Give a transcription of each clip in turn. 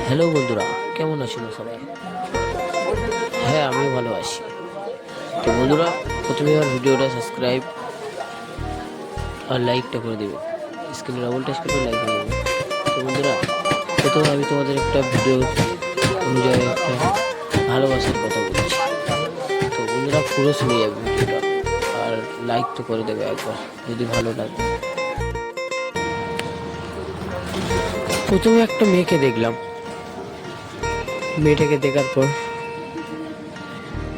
Hello বন্ধুরা, কেমন আছেন সবাই? হ্যাঁ, আমিও ভালো আছি। তো বন্ধুরা, প্রথমে আমার ভিডিওটা সাবস্ক্রাইব আর লাইকটা করে দেবে। স্ক্রিনে ডবল টাচ করে লাইক করে দেবে। তো বন্ধুরা, প্রথমে আমি তোমাদের একটা ভিডিও অনুযায়ী একটা ভালোবাসার কথা বলছি। তো বন্ধুরা, পুরো শুনে যাবে ভিডিওটা, আর লাইক তো করে দেবে একবার যদি ভালো লাগে। প্রথমে একটা মেয়েকে দেখলাম। মেয়েটাকে দেখার পর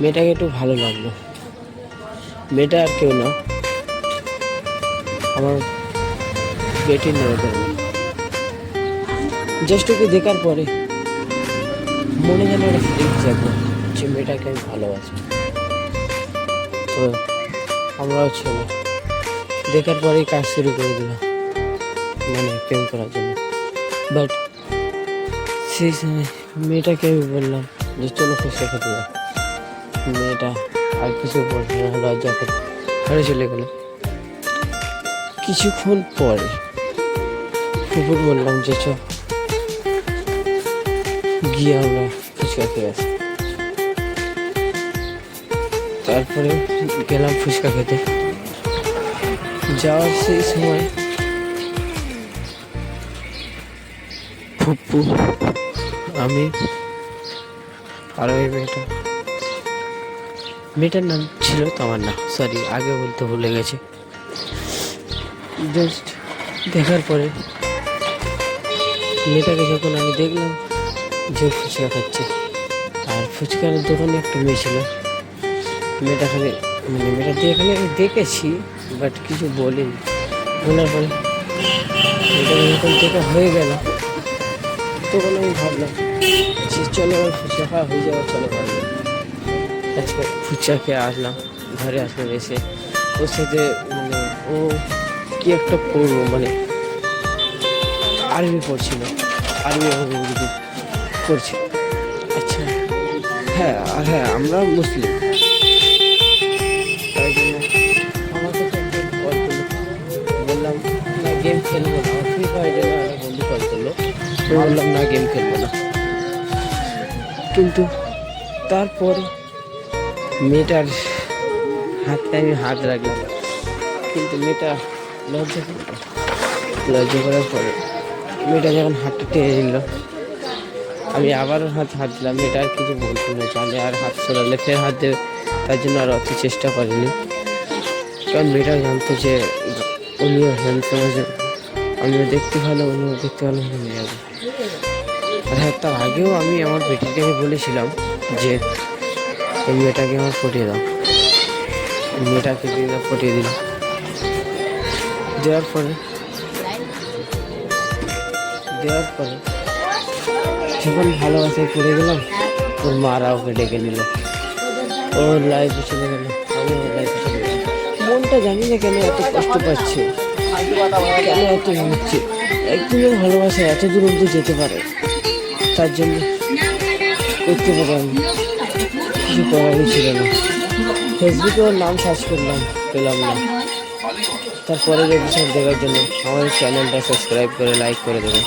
মেয়েটাকে একটু ভালো লাগলো। মেয়েটা আর কেউ না, আমার বেটির নজর। জাস্ট ওকে দেখার পরে মনে যেন একটা ফিলিংস জাগলো যে মেয়েটাকে আমি ভালোবাসি। তো আমরাও ছেলে দেখার পরেই কাজ শুরু করে দিলাম, মানে প্রেম করার জন্য। বাট সেই সময় মেয়েটাকে আমি বললাম যে চলো ফুচকা খেতে যাও। মেয়েটা আর কিছু বলছে না, লজ্জা করে ঘরে চলে গেল। কিছুক্ষণ পরে ফুপুর বললাম যে চ গিয়ে আমরা ফুচকা খেয়ে আসি। তারপরে গেলাম ফুচকা খেতে। যাওয়ার সেই সময় ফুপু, আমি আর ওই মেয়েটার নাম ছিল তামান্না, সরি আগে বলতে ভুলে গেছে। জাস্ট দেখার পরে মেয়েটাকে যখন আমি দেখলাম যে ফুচকা খাচ্ছে, আর ফুচকার দোকানে একটা মেয়ে ছিল। মেয়েটা খালি মেয়েটা দিয়ে এখানে আমি দেখেছি, বাট কিছু বলিনি। বলার পরে মেয়েটা যখন দেখা হয়ে গেল, তখন আমি ভাবলাম যে চলো আমার ফুচকা খাওয়া হয়ে যাওয়া, চলো ভাবলাম আজকে ফুচকা খেয়ে আসলাম। ঘরে আসলাম, এসে ওর সাথে ও কি একটা পড়লো, আর্মি পড়ছিল, আর্মি করছে। আচ্ছা, হ্যাঁ আমরা মুসলিম, তাই জন্য আমাকে কল করলো। বললাম না গেম খেলবো না, ফ্রি ফায়ারের জন্য আমার বন্ধু কল করলো। বললাম না গেম খেলবো না। কিন্তু তারপরে মেয়েটার হাতে আমি হাত রাখলাম, কিন্তু মেয়েটা লজ্জা করার পরে মেয়েটা যখন হাতটা টেনে নিল, আমি আবার হাত দিলাম। মেয়েটা আর কিছু বলতো না, জানে আর হাত সরালে ফের হাত দেবে, তার জন্য আর অত চেষ্টা করিনি। কারণ মেয়েটাও জানতো যে উনিও হ্যান্ডসাম আছে, আমিও দেখতে ভালো, উনিও দেখতে ভালো, হয়ে যাবে। আর হ্যাঁ, তার আগেও আমি আমার বেটিটাকে বলেছিলাম যে এই মেয়েটাকে আমার পটিয়ে দাও। মেয়েটাকে পটিয়ে দিল। দেওয়ার পরে যখন ভালোবাসায় পড়ে গেলাম, ওর মারা ওকে ডেকে নিল, ওর লাইফে চলে গেল, আমি ওর লাইফে চলে গেলাম। মনটা জানি না কেন এত কষ্ট পাচ্ছে, কেন এত হচ্ছে। একদিনের ভালোবাসা এত দূর অব্দি যেতে পারে, তার জন্য করতে পারে আমি কিছু করারই ছিল না। ফেসবুকে ওর নাম সার্চ করলাম, পেলাম না। তারপরে এপিসোড দেখার জন্য আমাদের চ্যানেলটা সাবস্ক্রাইব করে লাইক করে দেবেন।